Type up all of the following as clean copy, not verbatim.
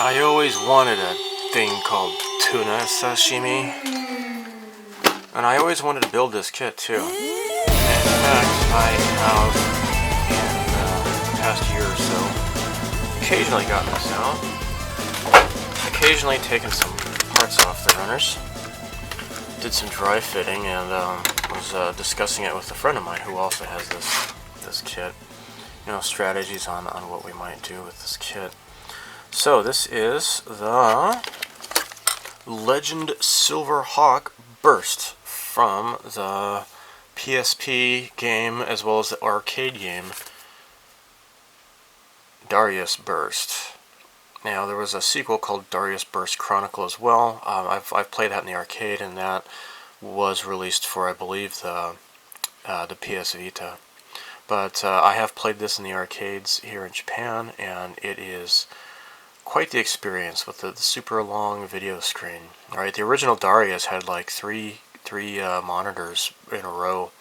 I always wanted a thing called tuna sashimi, and I always wanted to build this kit too. And in fact, I have, in the past year or so, occasionally gotten this out, occasionally taken some parts off the runners, did some dry fitting, and was discussing it with a friend of mine who also has this kit. You know, strategies on what we might do with this kit. So this is the Legend Silverhawk Burst from the PSP game as well as the arcade game Darius Burst. Now there was a sequel called Darius Burst Chronicle as well. I've played that in the arcade, and that was released for, I believe, the PS Vita. But I have played this in the arcades here in Japan, and it is quite the experience with the super long video screen. All right, the original Darius had like three monitors in a row,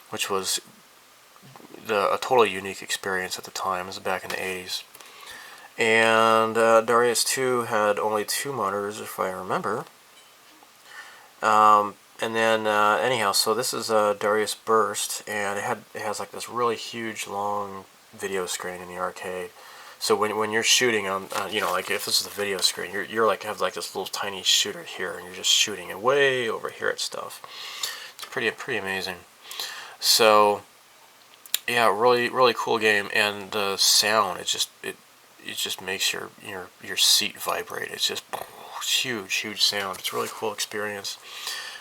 which was a totally unique experience at the time. It was back in the 80s. And Darius 2 had only 2 monitors, if I remember. And then anyhow, so this is Darius Burst, and it has like this really huge long video screen in the arcade. So when you're shooting on, you know, like if this is the video screen, you're like have like this little tiny shooter here, and you're just shooting it way over here at stuff. It's pretty amazing. So yeah, really cool game, and the sound, it just makes your seat vibrate. It's just huge sound. It's a really cool experience.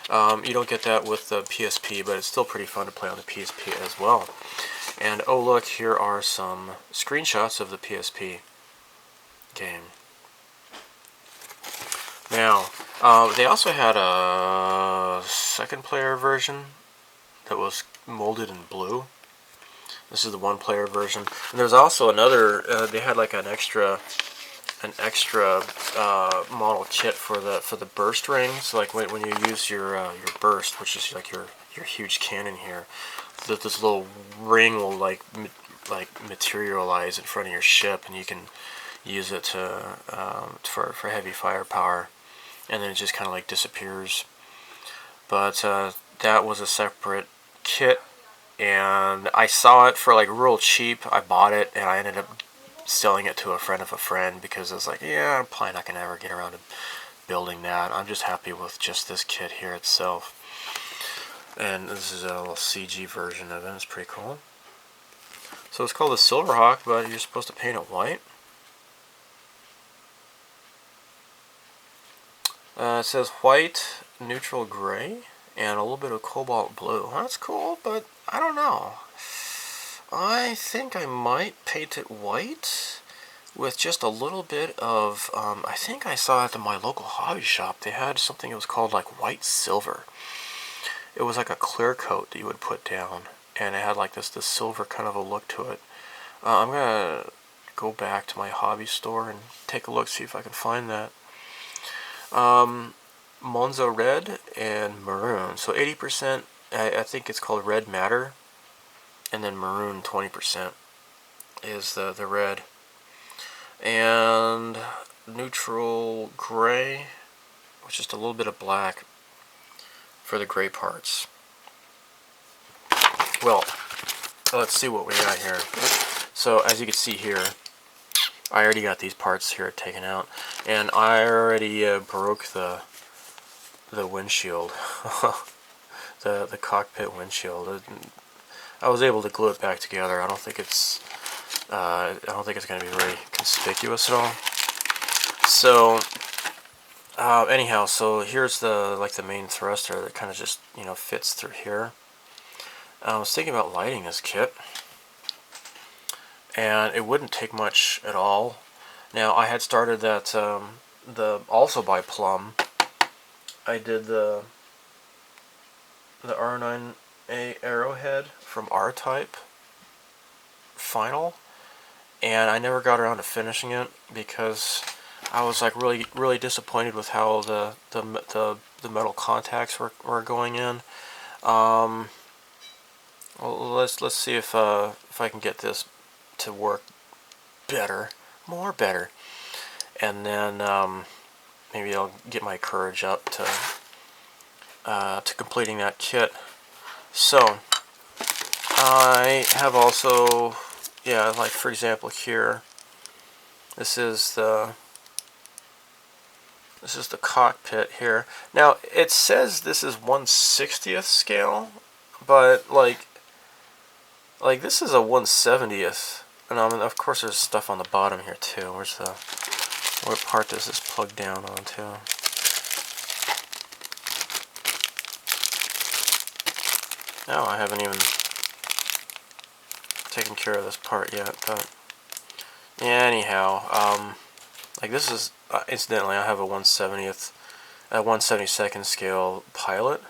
You don't get that with the PSP, but it's still pretty fun to play on the PSP as well. And oh look, here are some screenshots of the PSP game. Now, they also had a second player version that was molded in blue. This is the one player version. And there's also another, they had like an extra model kit for the burst ring. So like when you use your burst, which is like your huge cannon here, this little ring will like materialize in front of your ship, and you can use it for heavy firepower, and then it just kind of like disappears. But that was a separate kit, and I saw it for like real cheap. I bought it, and I ended up selling it to a friend of a friend because I was like, yeah, I'm probably not gonna ever get around to building that. I'm just happy with just this kit here itself. And this is a little CG version of it. It's pretty cool. So it's called the Silverhawk, but you're supposed to paint it white. It says white, neutral gray, and a little bit of cobalt blue. That's cool, but I don't know. I think I might paint it white with just a little bit of, I think I saw at my local hobby shop, they had something that was called like white silver. It was like a clear coat that you would put down, and it had like this silver kind of a look to it. I'm going to go back to my hobby store and take a look, see if I can find that. Monza red and maroon. So 80%, I think it's called red matter, and then maroon 20% is the red. And neutral gray, with just a little bit of black for the gray parts. Well, let's see what we got here. So as you can see here, I already got these parts here taken out, and I already broke the windshield, the cockpit windshield. I was able to glue it back together. I don't think it's going to be very conspicuous at all. So anyhow, so here's the main thruster that kind of just fits through here. I was thinking about lighting this kit, and it wouldn't take much at all. Now I had started that also by PLUM. I did the R9A Arrowhead from R-Type final, and I never got around to finishing it because I was like really disappointed with how the metal contacts were going in. Well, let's see if I can get this to work better, more better. and then maybe I'll get my courage up to completing that kit. So I have also, yeah, like for example here, this is the cockpit here. Now it says this is 1/60th scale, but like this is a 1/70th, and of course there's stuff on the bottom here too. Where's the, what part does this plug down onto? No, I haven't even taken care of this part yet, but yeah, anyhow, like this is, incidentally, I have a 1/72nd scale pilot.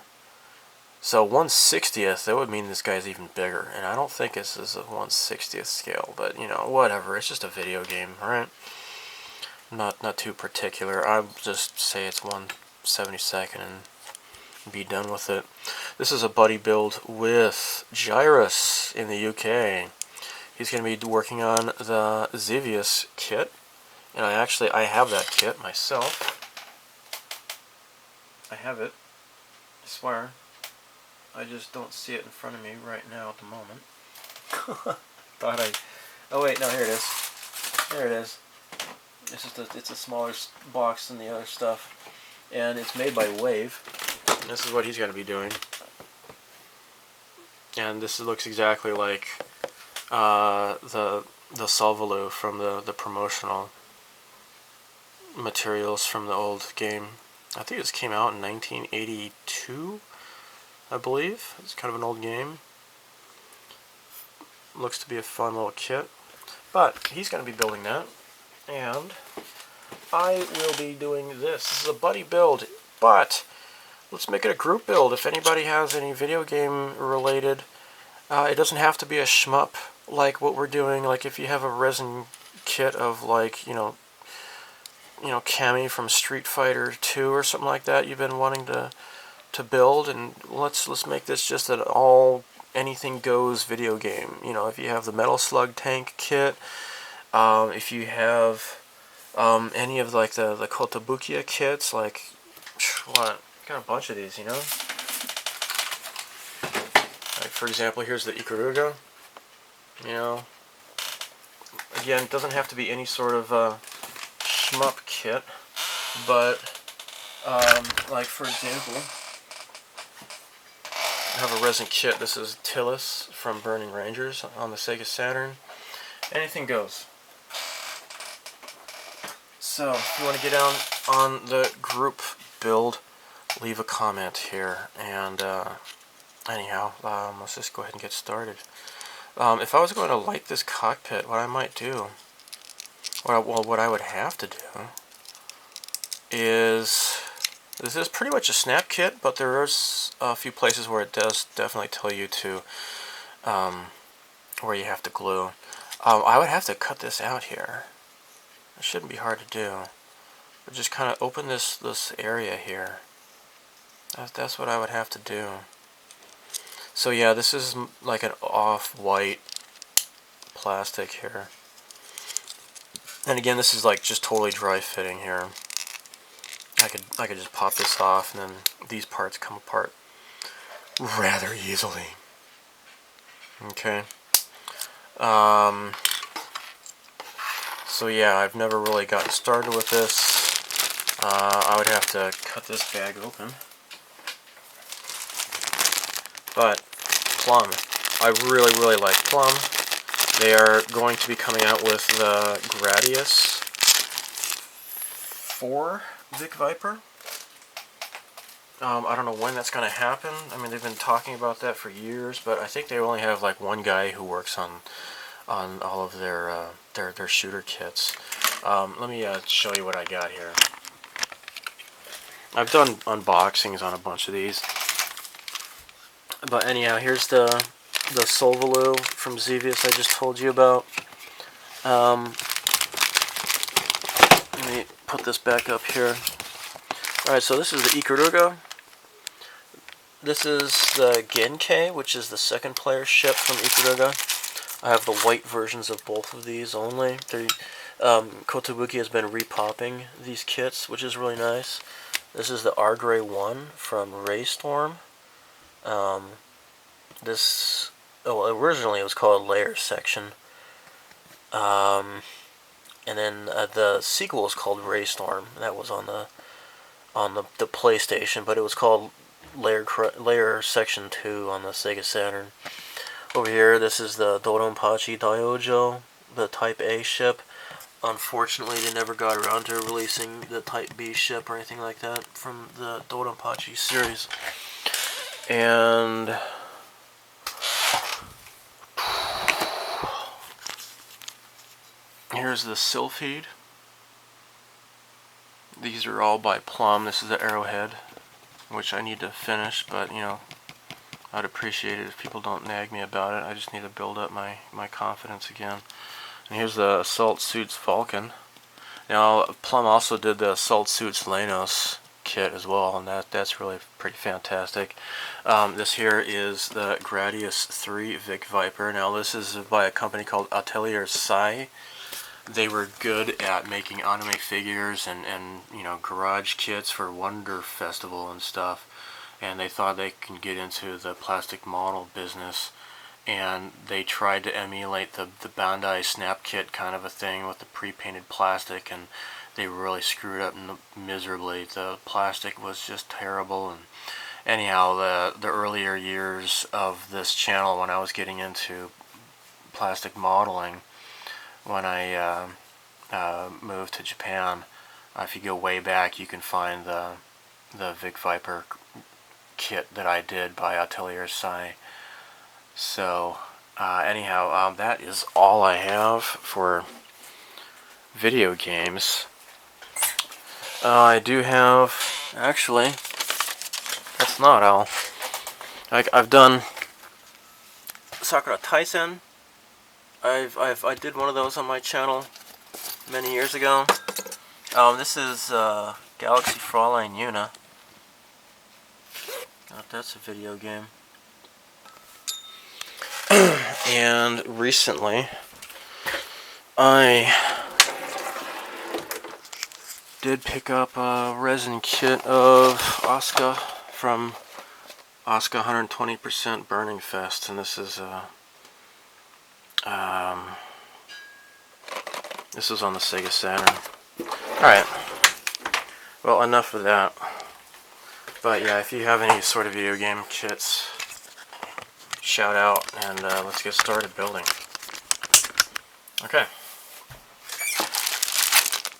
So 1/60th, that would mean this guy's even bigger, and I don't think this is a 1/60th scale, but you know, whatever, it's just a video game, right? Not too particular. I'll just say it's 1/72nd and be done with it. This is a buddy build with Gyruss in the UK. He's going to be working on the Xivius kit, and I have that kit myself. I have it, I swear. I just don't see it in front of me right now at the moment. Oh wait, no, here it is. There it is. It's a smaller box than the other stuff, and it's made by Wave. And this is what he's going to be doing. And this looks exactly like the Salvalu from the promotional materials from the old game. I think this came out in 1982, I believe. It's kind of an old game. Looks to be a fun little kit. But he's going to be building that, and I will be doing this. This is a buddy build, but let's make it a group build. If anybody has any video game related, it doesn't have to be a shmup like what we're doing. Like if you have a resin kit of, like, you know, Cammy from Street Fighter 2 or something like that you've been wanting to build, and let's make this just an all anything goes video game. You know, if you have the Metal Slug tank kit, if you have any of like the Kotobukiya kits, like what, got a bunch of these, you know. Like for example, here's the Ikaruga. You know, again, it doesn't have to be any sort of shmup kit, but like for example, I have a resin kit. This is Tillis from Burning Rangers on the Sega Saturn. Anything goes. So if you want to get down on the group build, leave a comment here. And anyhow, let's just go ahead and get started. If I was going to light this cockpit, what I might do, what I would have to do is, this is pretty much a snap kit, but there is a few places where it does definitely tell you to, where you have to glue. I would have to cut this out here. It shouldn't be hard to do. But just kind of open this area here. That's what I would have to do. So yeah, this is like an off-white plastic here. And again, this is like just totally dry fitting here. I could just pop this off, and then these parts come apart rather easily. Okay. So yeah, I've never really gotten started with this. I would have to cut this bag open. But PLUM, I really like PLUM. They are going to be coming out with the Gradius 4 Vic Viper. I don't know when that's going to happen. I mean, they've been talking about that for years, but I think they only have like one guy who works on all of their shooter kits. Let me show you what I got here. I've done unboxings on a bunch of these, but anyhow, here's the Solvalu from Xivius I just told you about. Let me put this back up here. Alright, so this is the Ikaruga. This is the Genkei, which is the second player ship from Ikaruga. I have the white versions of both of these only. Kotobuki has been repopping these kits, which is really nice. This is the R-Gray 1 from Raystorm. Originally it was called Layer Section. And then the sequel was called Raystorm. That was on the PlayStation, but it was called Layer Section 2 on the Sega Saturn. Over here, this is the Doronpachi Daijojo, the Type A ship. Unfortunately, they never got around to releasing the Type B ship or anything like that from the Doronpachi series. And here's the Sylphid. These are all by PLUM. This is the Arrowhead, which I need to finish, but you know, I'd appreciate it if people don't nag me about it. I just need to build up my confidence again. And here's the Assault Suits Vulcan. Now, PLUM also did the Assault Suits Lenos kit as well, and that's really pretty fantastic. This here is the Gradius 3 Vic Viper. Now, this is by a company called Atelier Sai. They were good at making anime figures and you know, garage kits for Wonder Festival and stuff, and they thought they could get into the plastic model business, and they tried to emulate the Bandai Snap Kit kind of a thing with the pre-painted plastic, and they really screwed up miserably. The plastic was just terrible. And anyhow, the earlier years of this channel, when I was getting into plastic modeling, when I moved to Japan, if you go way back, you can find the Vic Viper kit that I did by Atelier Sai. So anyhow, that is all I have for video games. I do have, actually, that's not all. I've done Sakura Taisen. I did one of those on my channel many years ago. This is Galaxy Fraulein Yuna. That's a video game. And recently, I did pick up a resin kit of Asuka from Asuka 120% Burning Fest, and this is on the Sega Saturn. Alright, well, enough of that. But yeah, if you have any sort of video game kits, shout out, and let's get started building. Okay.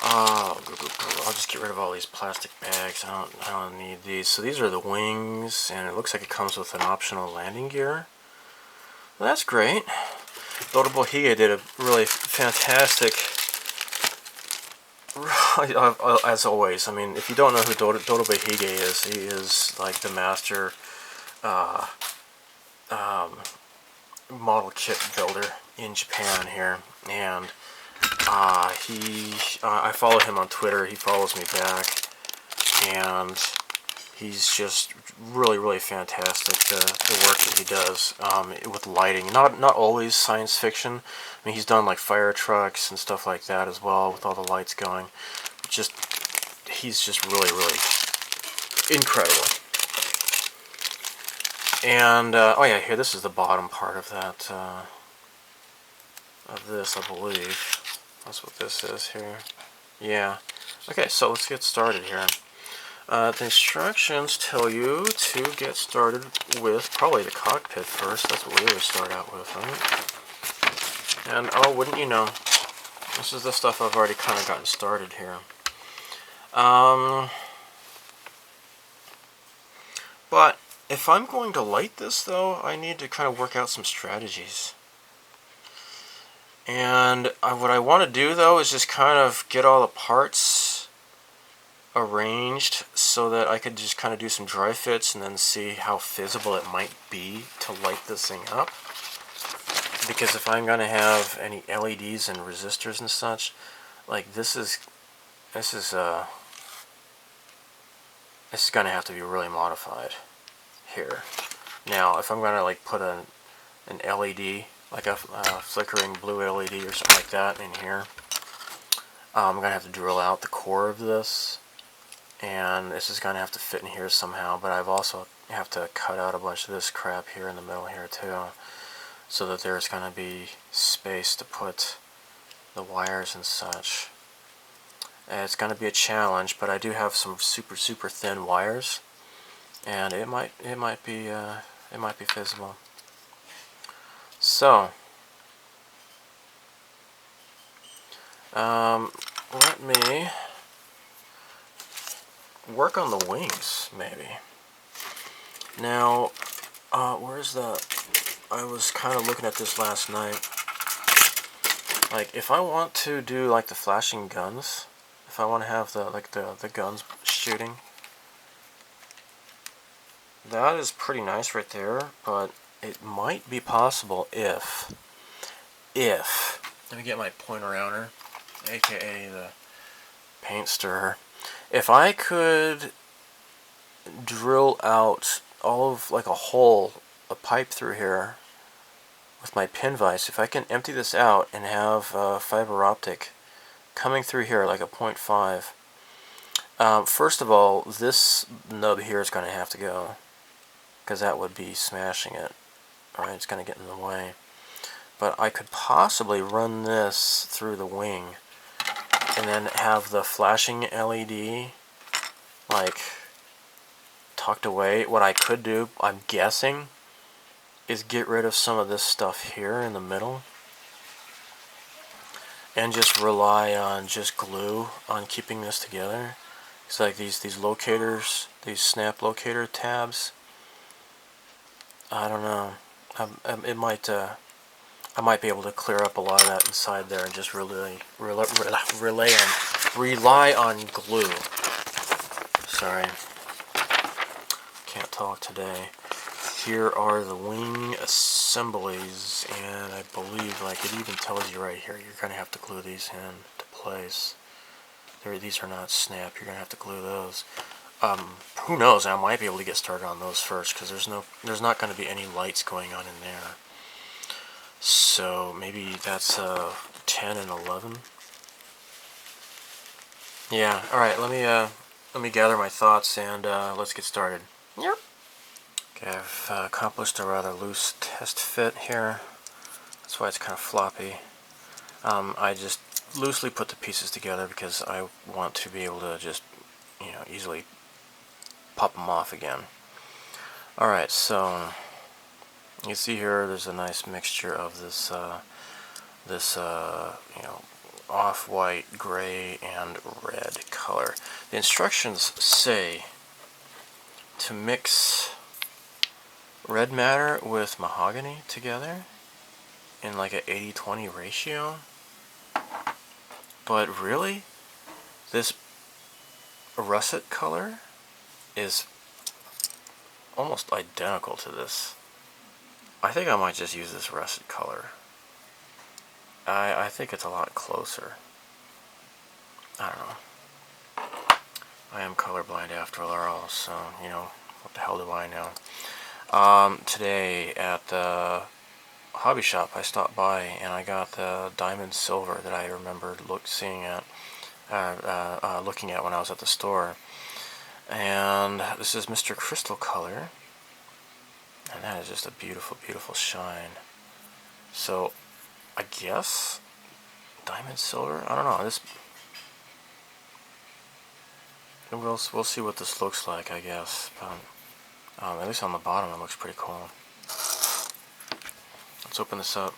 I'll just get rid of all these plastic bags. I don't need these. So these are the wings, and it looks like it comes with an optional landing gear. Well, that's great. Dodobo Hige did a really fantastic, as always. I mean, if you don't know who Dodobo Hige is, he is like the master model kit builder in Japan here, and I follow him on Twitter. He follows me back, and he's just really fantastic. The work that he does with lighting, not always science fiction. I mean, he's done like fire trucks and stuff like that as well, with all the lights going. He's just really incredible. And oh yeah, here, this is the bottom part of that of this, I believe. That's what this is here. Yeah. Okay, so let's get started here. The instructions tell you to get started with probably the cockpit first. That's what we always start out with, right? And oh, wouldn't you know, this is the stuff I've already kind of gotten started here. But if I'm going to light this, though, I need to kind of work out some strategies. And what I want to do, though, is just kind of get all the parts arranged so that I could just kind of do some dry fits and then see how feasible it might be to light this thing up. Because if I'm going to have any LEDs and resistors and such, like this is going to have to be really modified here. Now, if I'm going to like put an LED like a flickering blue LED or something like that in here. I'm gonna have to drill out the core of this, and this is gonna have to fit in here somehow. But I've also have to cut out a bunch of this crap here in the middle here too, so that there's gonna be space to put the wires and such. And it's gonna be a challenge, but I do have some super thin wires, and it might be feasible. So let me work on the wings, maybe. Now, where's the... I was kind of looking at this last night. Like, if I want to do, like, the flashing guns, if I want to have the guns shooting, that is pretty nice right there, but it might be possible if... Let me get my pointer rounder, aka the paint stirrer. If I could drill out all of, like, a pipe through here with my pin vise, if I can empty this out and have fiber optic coming through here like a 0.5, first of all, this nub here is going to have to go, because that would be smashing it. Alright, it's going to get in the way. But I could possibly run this through the wing and then have the flashing LED like tucked away. What I could do, I'm guessing, is get rid of some of this stuff here in the middle and just rely on just glue on keeping this together. It's like these locators, these snap locator tabs. I don't know. I might be able to clear up a lot of that inside there and just rely on glue. Sorry, can't talk today. Here are the wing assemblies, and I believe, like, it even tells you right here, you're going to have to glue these in to place. These are not snap. You're going to have to glue those. Who knows? I might be able to get started on those first, because there's not going to be any lights going on in there. So maybe that's 10 and 11. Yeah. All right. Let me gather my thoughts and let's get started. Yep. Okay, I've accomplished a rather loose test fit here. That's why it's kind of floppy. I just loosely put the pieces together because I want to be able to just, easily pop them off again. All right. So you see here, there's a nice mixture of this, off-white, gray, and red color. The instructions say to mix red matter with mahogany together in like a 80-20 ratio. But really, this russet color is almost identical to this. I think I might just use this russet color. I think it's a lot closer. I don't know. I am colorblind after all, so, what the hell do I know? Today at the hobby shop, I stopped by and I got the diamond silver that I remembered looking at when I was at the store. And this is Mr. Crystal color. And that is just a beautiful, beautiful shine. So, I guess diamond silver. I don't know. We'll see what this looks like, I guess. But at least on the bottom, it looks pretty cool. Let's open this up.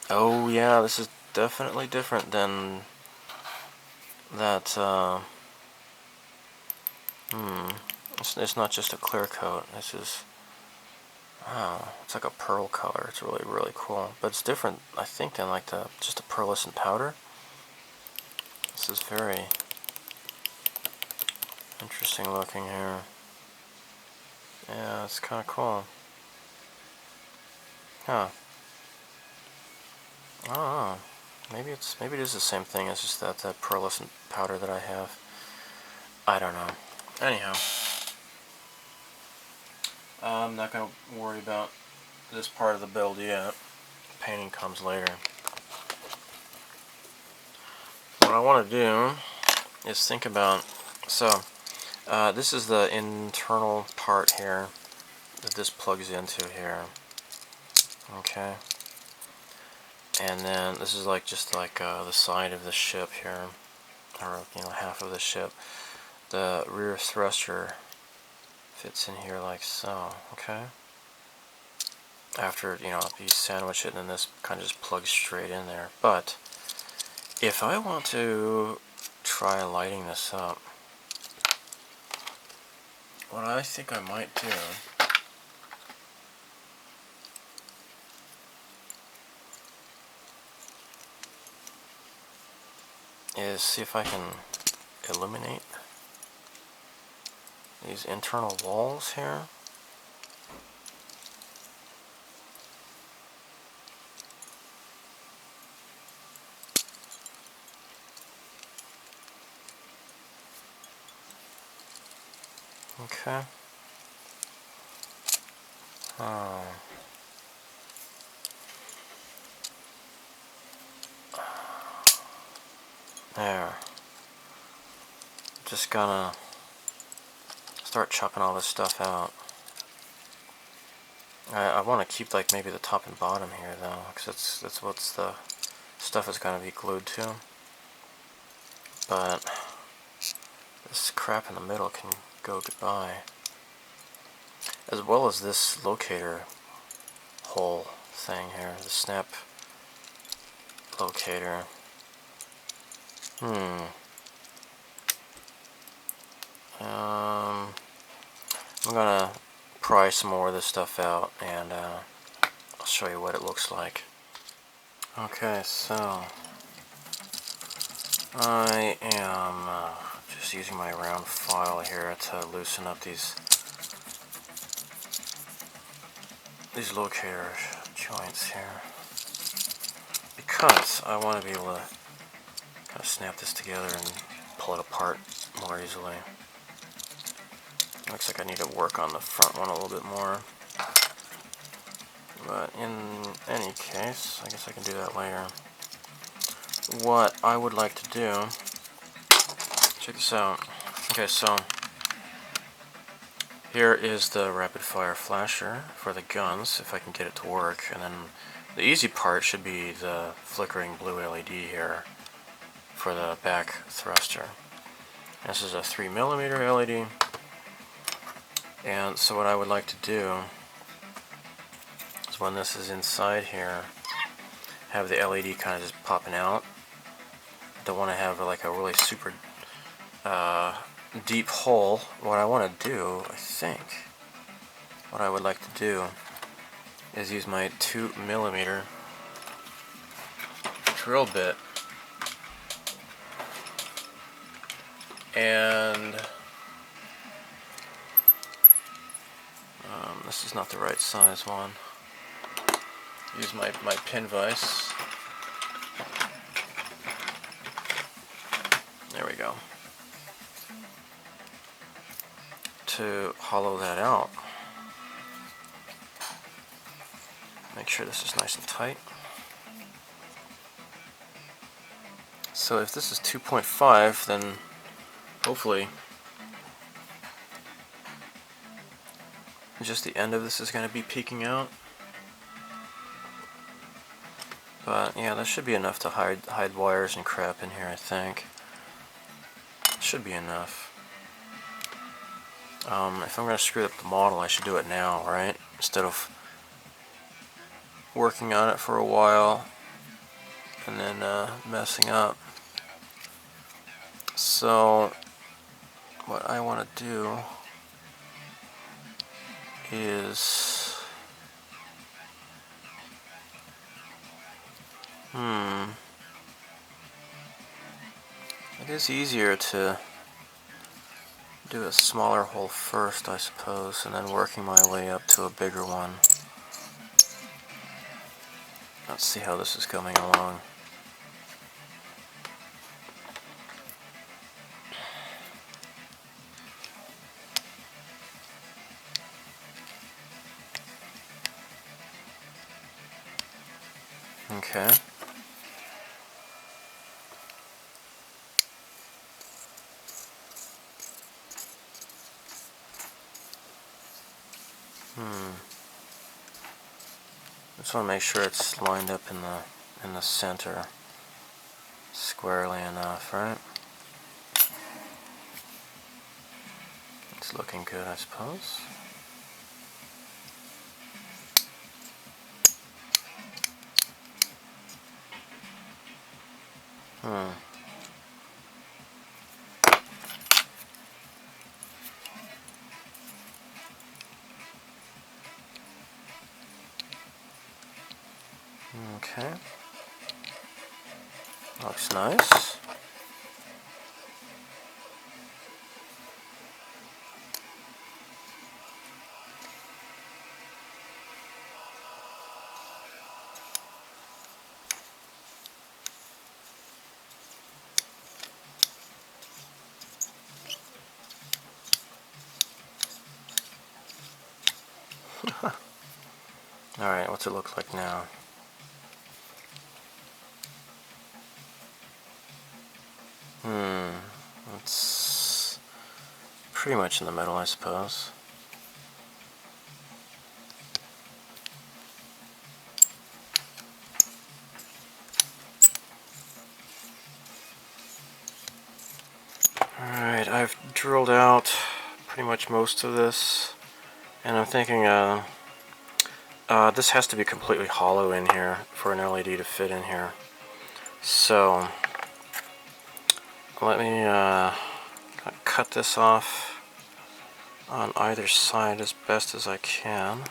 Oh yeah, this is definitely different than that. It's not just a clear coat. This is, wow, it's like a pearl color. It's really, really cool. But it's different, I think, than like just a pearlescent powder. This is very interesting looking here. Yeah, it's kind of cool. Huh. I don't know. Maybe it is the same thing as just that pearlescent powder that I have. I don't know. Anyhow. I'm not going to worry about this part of the build yet. Painting comes later. What I want to do is think about, so this is the internal part here that this plugs into here. Okay. And then this is like just like the side of the ship here, or half of the ship. The rear thruster fits in here like so. Okay. After you sandwich it, and then this kind of just plugs straight in there. But if I want to try lighting this up, what I think I might do is see if I can illuminate these internal walls here. Okay. Oh. There. Just gonna start chopping all this stuff out. I want to keep like maybe the top and bottom here though, because that's what's the stuff is going to be glued to. But this crap in the middle can go goodbye, as well as this locator hole thing here, the snap locator. I'm gonna pry some more of this stuff out, and I'll show you what it looks like. Okay, so I am just using my round file here to loosen up these locator joints here, because I want to be able to kind of snap this together and pull it apart more easily. Looks like I need to work on the front one a little bit more, but in any case, I guess I can do that later. What I would like to do, check this out. Okay, so here is the rapid fire flasher for the guns, if I can get it to work, and then the easy part should be the flickering blue LED here for the back thruster. This is a 3mm LED. And so what I would like to do is, when this is inside here, have the LED kind of just popping out. Don't want to have like a really super deep hole. What I want to do, I think, what I would like to do is use my 2mm drill bit and this is not the right size one. Use my pin vise. There we go. To hollow that out. Make sure this is nice and tight. So if this is 2.5, then hopefully just the end of this is going to be peeking out. But yeah, that should be enough to hide wires and crap in here, I think. Should be enough. If I'm going to screw up the model, I should do it now, right? Instead of working on it for a while and then messing up. So what I want to do is it is easier to do a smaller hole first, I suppose, and then working my way up to a bigger one. Let's see how this is coming along. Okay. Just want to make sure it's lined up in the center squarely enough, right? It's looking good, I suppose. Okay. Looks nice. Alright, what's it look like now? It's pretty much in the middle, I suppose. Alright, I've drilled out pretty much most of this, and I'm thinking this has to be completely hollow in here for an LED to fit in here. So let me cut this off on either side as best as I can.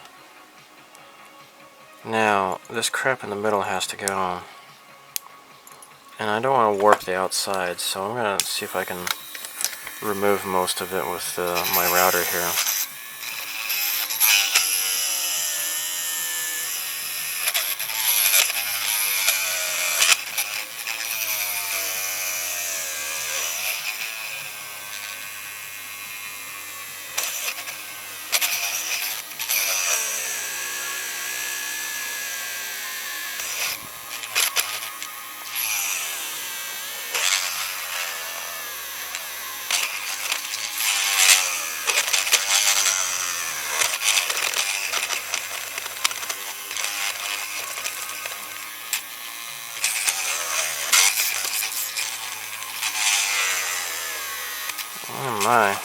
Now, this crap in the middle has to go. And I don't want to warp the outside, so I'm going to see if I can remove most of it with my router here. Oh my.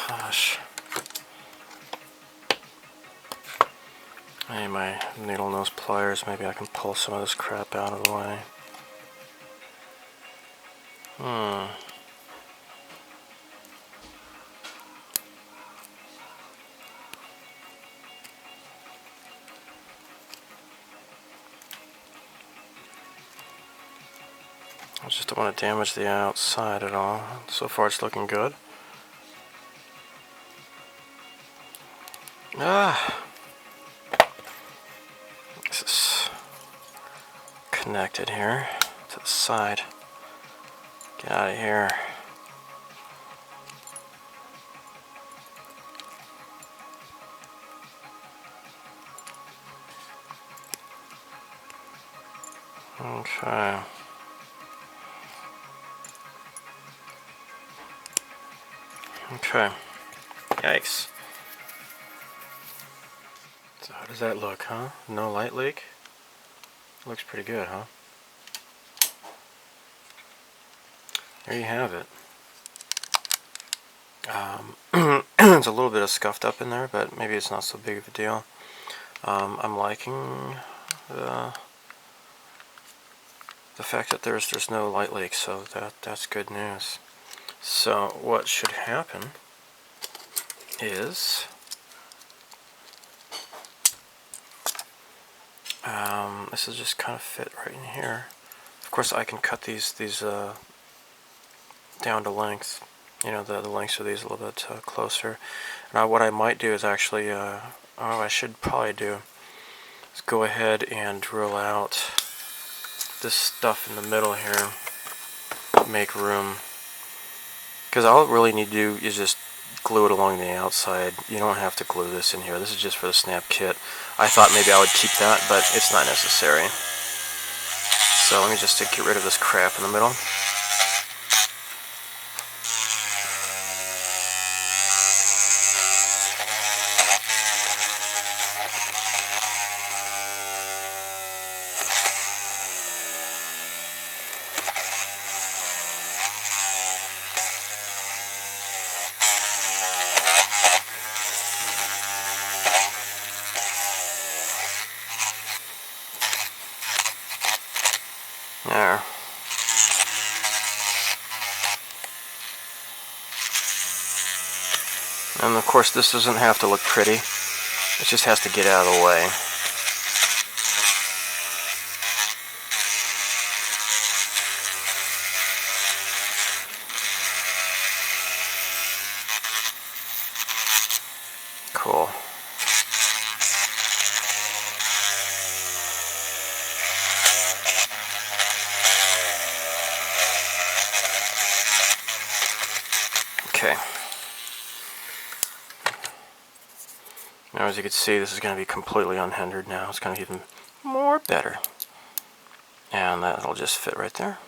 Gosh. I need my needle nose pliers. Maybe I can pull some of this crap out of the way. I just don't want to damage the outside at all. So far it's looking good. This is connected here to the side. Get out of here. Okay. Okay. Yikes. So how does that look, huh? No light leak? Looks pretty good, huh? There you have it. It's a little bit of scuffed up in there, but maybe it's not so big of a deal. I'm liking the fact that there's no light leak, so that's good news. So what should happen is this will just kind of fit right in here. Of course, I can cut these down to length. You know, the lengths of these a little bit closer. Now, what I might do is actually, I should probably do, is go ahead and drill out this stuff in the middle here. Make room. Because all it really need to do is just glue it along the outside. You don't have to glue this in here. This is just for the snap kit. I thought maybe I would keep that, but it's not necessary. So let me just get rid of this crap in the middle. There. And of course this doesn't have to look pretty, it just has to get out of the way. Cool. Okay. Now as you can see, this is going to be completely unhindered now. It's going to be even more better. And that'll just fit right there.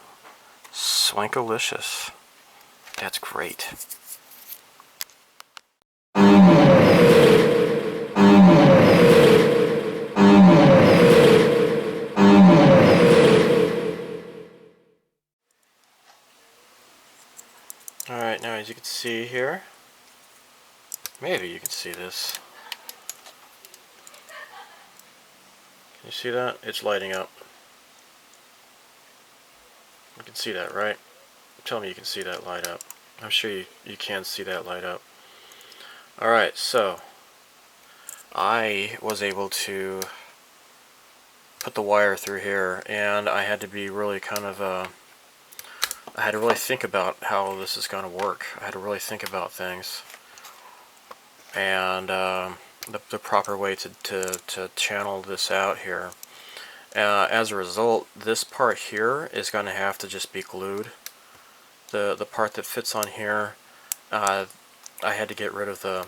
Swankalicious. That's great. Alright, now as you can see here, maybe you can see this. Can you see that? It's lighting up. You can see that, right? Tell me you can see that light up. I'm sure you can see that light up. Alright, so I was able to put the wire through here, and I had to be really kind of I had to really think about how this is going to work. I had to really think about things and the proper way to channel this out here. As a result, this part here is going to have to just be glued. The part that fits on here, I had to get rid of the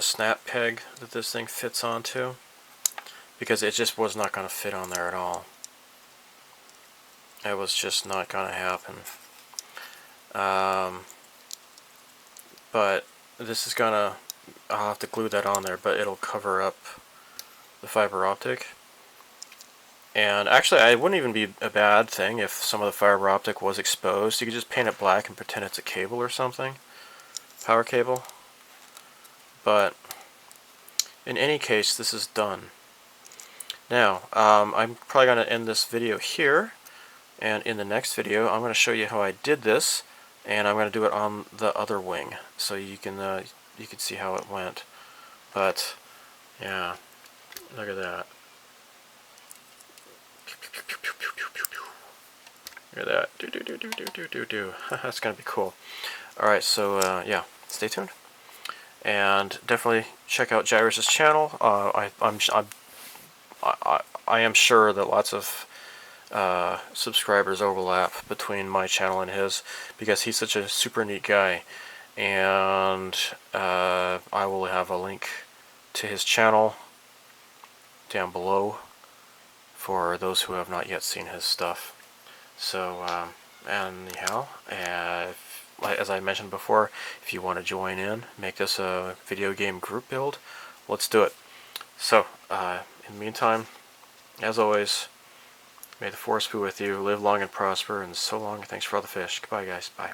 snap peg that this thing fits onto, because it just was not going to fit on there at all. It was just not going to happen. But this is gonna, I'll have to glue that on there, but it'll cover up the fiber optic. And actually, it wouldn't even be a bad thing if some of the fiber optic was exposed. You could just paint it black and pretend it's a cable or something, power cable. But in any case, this is done. Now, I'm probably going to end this video here, and in the next video, I'm going to show you how I did this, and I'm going to do it on the other wing, so you can see how it went. But yeah, look at that. Look at that. That's going to be cool. Alright, so yeah, stay tuned. And definitely check out Gyruss' channel. I am sure that lots of subscribers overlap between my channel and his, because he's such a super neat guy. And I will have a link to his channel down below for those who have not yet seen his stuff. So anyhow, as I mentioned before, if you want to join in, make this a video game group build, let's do it. So in the meantime, as always, may the force be with you, live long and prosper, and so long, thanks for all the fish. Goodbye guys, bye.